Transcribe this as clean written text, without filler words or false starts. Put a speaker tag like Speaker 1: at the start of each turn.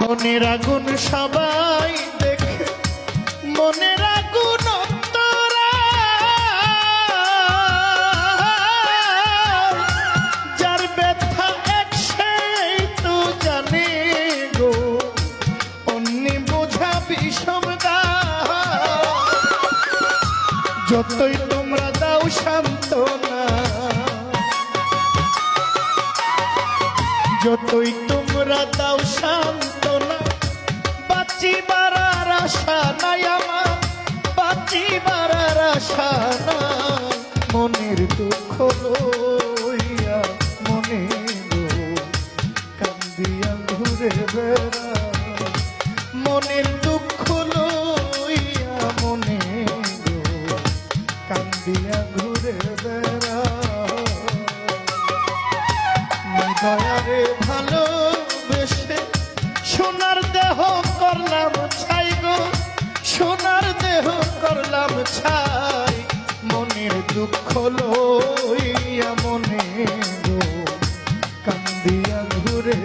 Speaker 1: মনের আগুন সবাই দেখে, মনের আগুন অন্তরা, যার ব্যথা এক সেই তো জানে গো, অন্যে বোঝা বিষম দাও। যতই তোমরা দাও সান্ত্বনা, যতই তোমরা দাও সান্ত্বনা, বাঁচিবার আর আশা নাই আমার, বাঁচিবার আর আশা নাই। মনের দুঃখ লইয়া মনে গো কান্দিয়া ঘুরে বেড়াই, মনের দুঃখ লইয়া মনে গো কান্দিয়া ঘুরে বেড়াই। দয়ারে ভালোবেসে সোনার দেহ করলাম ছাই গো, সোনার দেহ করলাম ছাই। মনের দুঃখ লইয়া মনে গো কান্দিয়া ঘুরে